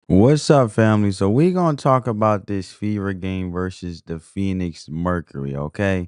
What's up, family? So we're gonna talk about this Fever game versus the Phoenix Mercury, okay?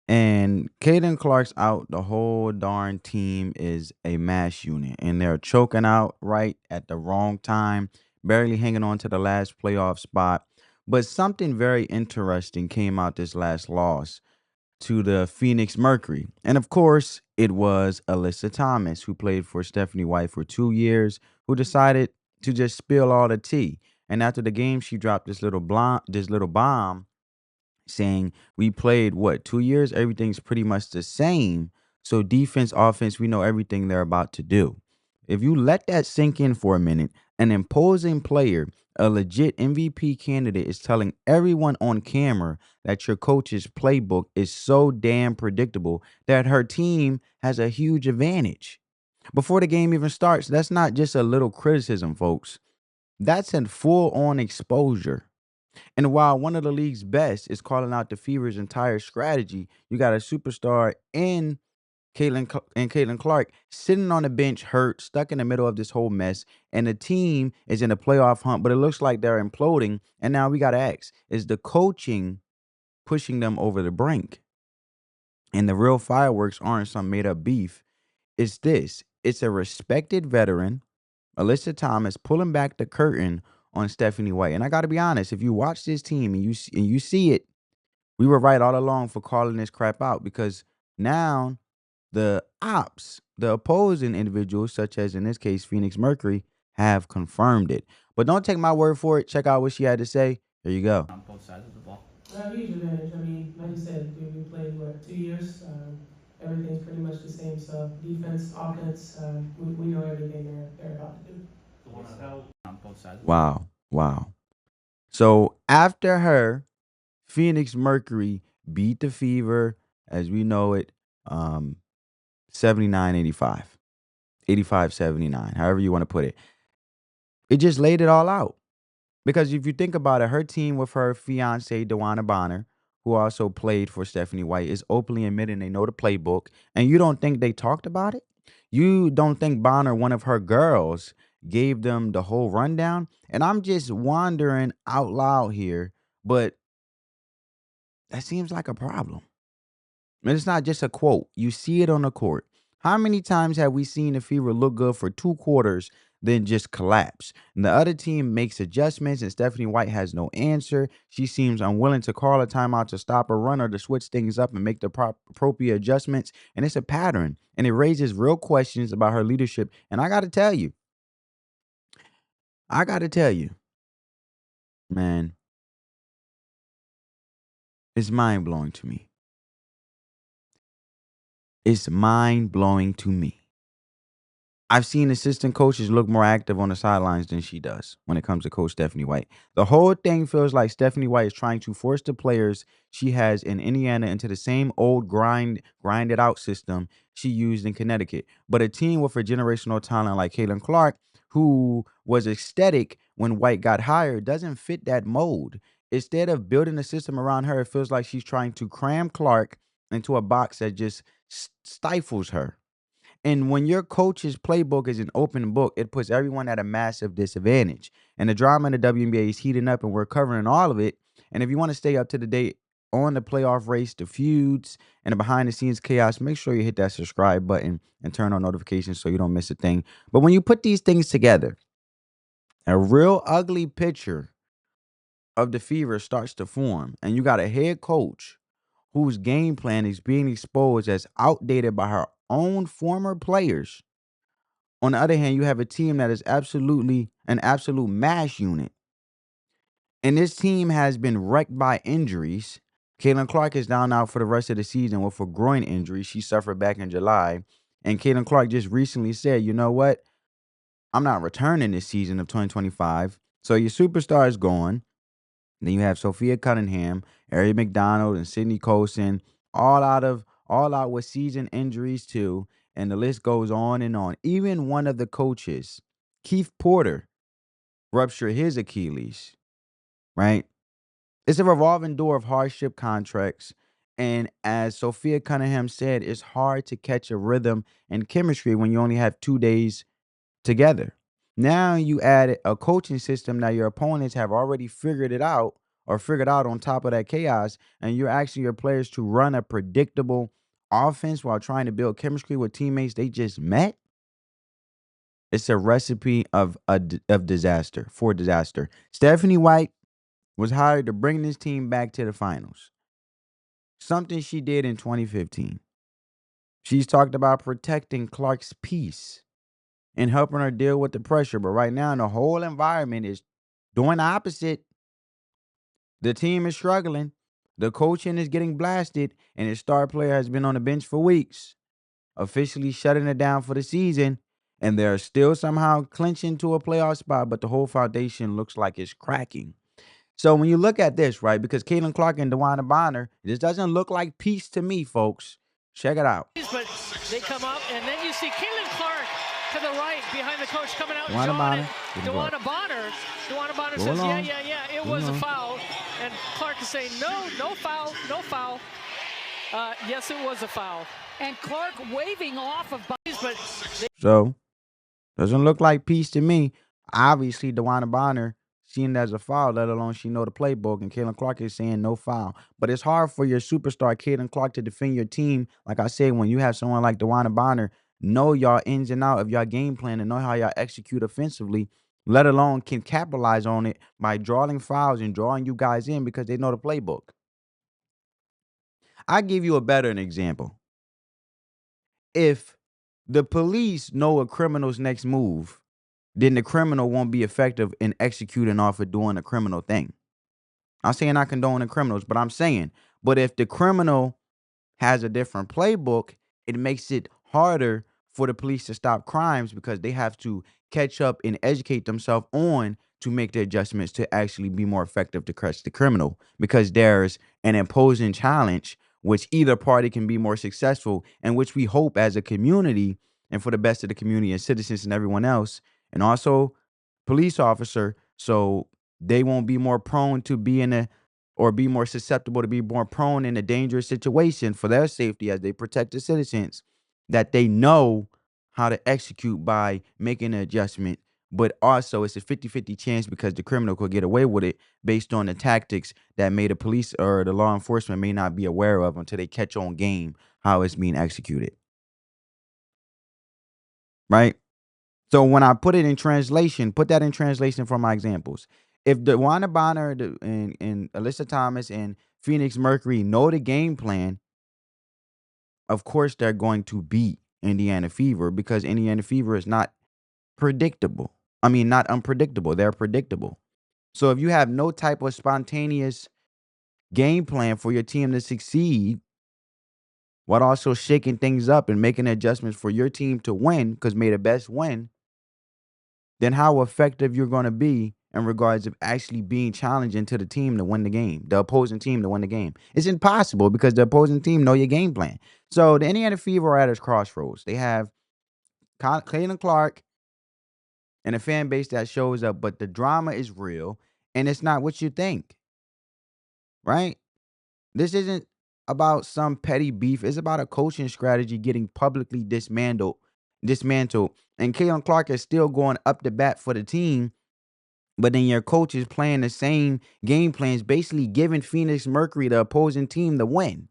And Caden Clark's out. The whole darn team is a mass unit, and they're choking out right at the wrong time, barely hanging on to the last playoff spot. But something very interesting came out this last loss to the Phoenix Mercury. And of course, it was Alyssa Thomas, who played for Stephanie White for 2 years, who decided to just spill all the tea. And after the game, she dropped this little bomb saying, "We played what 2 years? Everything's pretty much the same. So defense, offense, we know everything they're about to do." If you let that sink in for a minute, an imposing player, a legit MVP candidate, is telling everyone on camera that your coach's playbook is so damn predictable that her team has a huge advantage. Before the game even starts, that's not just a little criticism, folks. That's a full on exposure. And while one of the league's best is calling out the Fever's entire strategy, you got a superstar in Caitlin Clark sitting on the bench, hurt, stuck in the middle of this whole mess, and the team is in a playoff hunt, but it looks like they're imploding. And now we got to ask: is the coaching pushing them over the brink? And the real fireworks aren't some made up beef. It's this: it's a respected veteran, Alyssa Thomas, pulling back the curtain on Stephanie White. And I got to be honest, if you watch this team and you see it, we were right all along for calling this crap out, because now the opposing individuals, such as in this case Phoenix Mercury, have confirmed it. But don't take my word for it. Check out what she had to say. Here you go. On both sides of the ball. Huge advantage. I mean, like you said, we played what 2 years. Everything's pretty much the same stuff. Defense, offense. We know everything they're about to do. On both sides. Wow. Wow. So after her, Phoenix Mercury beat the Fever as we know it, um 79-85. 85-79, however you want to put it. It just laid it all out. Because if you think about it, her team with her fiance, DeWanna Bonner, who also played for Stephanie White, is openly admitting they know the playbook. And you don't think they talked about it? You don't think Bonner, one of her girls, gave them the whole rundown? And I'm just wondering out loud here, but that seems like a problem. And it's not just a quote. You see it on the court. How many times have we seen the Fever look good for 2 quarters, then just collapse? And the other team makes adjustments, and Stephanie White has no answer. She seems unwilling to call a timeout to stop a run or to switch things up and make the appropriate adjustments. And it's a pattern, and it raises real questions about her leadership. And I got to tell you, man, it's mind blowing to me. It's mind blowing to me. I've seen assistant coaches look more active on the sidelines than she does when it comes to Coach Stephanie White. The whole thing feels like Stephanie White is trying to force the players she has in Indiana into the same old grinded out system she used in Connecticut. But a team with a generational talent like Caitlin Clark, who was ecstatic when White got hired, doesn't fit that mold. Instead of building a system around her, it feels like she's trying to cram Clark into a box that just stifles her. And when your coach's playbook is an open book, it puts everyone at a massive disadvantage. And the drama in the WNBA is heating up, and we're covering all of it. And if you want to stay up to the date on the playoff race, the feuds, and the behind the scenes chaos, make sure you hit that subscribe button and turn on notifications so you don't miss a thing. But when you put these things together, a real ugly picture of the Fever starts to form. And you got a head coach whose game plan is being exposed as outdated by her own former players. On the other hand, you have a team that is absolutely an absolute mash unit. And this team has been wrecked by injuries. Caitlin Clark is down out for the rest of the season with a groin injury she suffered back in July. And Caitlin Clark just recently said, you know what? I'm not returning this season of 2025. So your superstar is gone. Then you have Sophia Cunningham, Ari McDonald, and Sydney Colson, all out with season injuries too. And the list goes on and on. Even one of the coaches, Keith Porter, ruptured his Achilles, right? It's a revolving door of hardship contracts. And as Sophia Cunningham said, it's hard to catch a rhythm and chemistry when you only have 2 days together. Now you add a coaching system that your opponents have already figured it out or figured out on top of that chaos, and you're asking your players to run a predictable offense while trying to build chemistry with teammates they just met. It's a recipe of disaster for disaster. Stephanie White was hired to bring this team back to the finals. Something she did in 2015. She's talked about protecting Clark's peace and helping her deal with the pressure. But right now, the whole environment is doing the opposite. The team is struggling. The coaching is getting blasted, and its star player has been on the bench for weeks, officially shutting it down for the season. And they're still somehow clinching to a playoff spot, but the whole foundation looks like it's cracking. So when you look at this, right, because Caitlin Clark and DeWanna Bonner, this doesn't look like peace to me, folks. Check it out. But they come up, and then you see Caitlin Clark to the right behind the coach coming out. DeWanna Bonner. DeWanna Bonner. DeWanna Bonner says, yeah, it was a foul. And Clark is saying, no foul, no foul. Yes, it was a foul. And Clark waving off of bodies, but So doesn't look like peace to me. Obviously, DeWanna Bonner seen it as a foul, let alone she know the playbook, and Caitlin Clark is saying no foul. But it's hard for your superstar, Caitlin Clark, to defend your team. Like I said, when you have someone like DeWanna Bonner know y'all ins and out of your game plan and know how y'all execute offensively, let alone can capitalize on it by drawing fouls and drawing you guys in because they know the playbook. I give you a better example. If the police know a criminal's next move, then the criminal won't be effective in executing off of doing a criminal thing. I'm saying I condone the criminals, but I'm saying, but if the criminal has a different playbook, it makes it harder for the police to stop crimes because they have to catch up and educate themselves on to make the adjustments to actually be more effective to catch the criminal because there's an imposing challenge which either party can be more successful and which we hope as a community and for the best of the community and citizens and everyone else and also police officer so they won't be more prone to be in a or be more susceptible to be more prone in a dangerous situation for their safety as they protect the citizens, that they know how to execute by making an adjustment. But also, it's a 50-50 chance because the criminal could get away with it based on the tactics that may the police or the law enforcement may not be aware of until they catch on game how it's being executed. Right? So when I put it in translation, put that in translation for my examples. If DeWanna Bonner and Alyssa Thomas and Phoenix Mercury know the game plan, of course they're going to beat Indiana Fever because Indiana Fever is not predictable. I mean, not unpredictable. They're predictable. So if you have no type of spontaneous game plan for your team to succeed, while also shaking things up and making adjustments for your team to win, because may the best win, then how effective you're going to be in regards of actually being challenging to the team to win the game, the opposing team to win the game. It's impossible because the opposing team know your game plan. So the Indiana Fever are at its crossroads. They have Caitlin Clark and a fan base that shows up, but the drama is real and it's not what you think, right? This isn't about some petty beef. It's about a coaching strategy getting publicly dismantled. And Caitlin Clark is still going up the bat for the team. But then your coach is playing the same game plans, basically giving Phoenix Mercury, the opposing team, the win.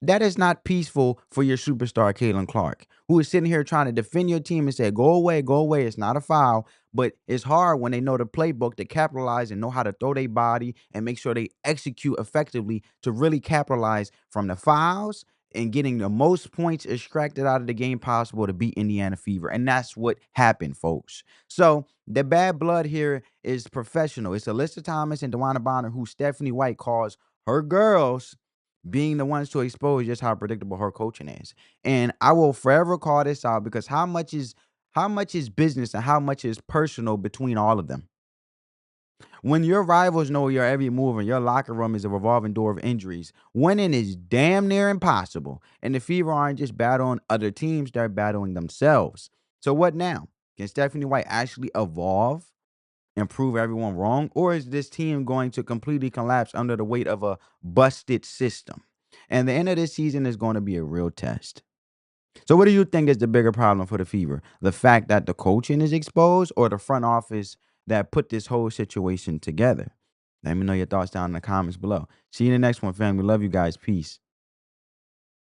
That is not peaceful for your superstar, Caitlin Clark, who is sitting here trying to defend your team and say, go away, go away. It's not a foul. But it's hard when they know the playbook to capitalize and know how to throw their body and make sure they execute effectively to really capitalize from the fouls and getting the most points extracted out of the game possible to beat Indiana Fever. And that's what happened, folks. So the bad blood here is professional. It's Alyssa Thomas and DeWanna Bonner, who Stephanie White calls her girls, being the ones to expose just how predictable her coaching is. And I will forever call this out because how much is business and how much is personal between all of them? When your rivals know your every move and your locker room is a revolving door of injuries, winning is damn near impossible. And the Fever aren't just battling other teams, they're battling themselves. So what now? Can Stephanie White actually evolve and prove everyone wrong? Or is this team going to completely collapse under the weight of a busted system? And the end of this season is going to be a real test. So what do you think is the bigger problem for the Fever? The fact that the coaching is exposed or the front office that put this whole situation together? Let me know your thoughts down in the comments below. See you in the next one, family. Love you guys. Peace.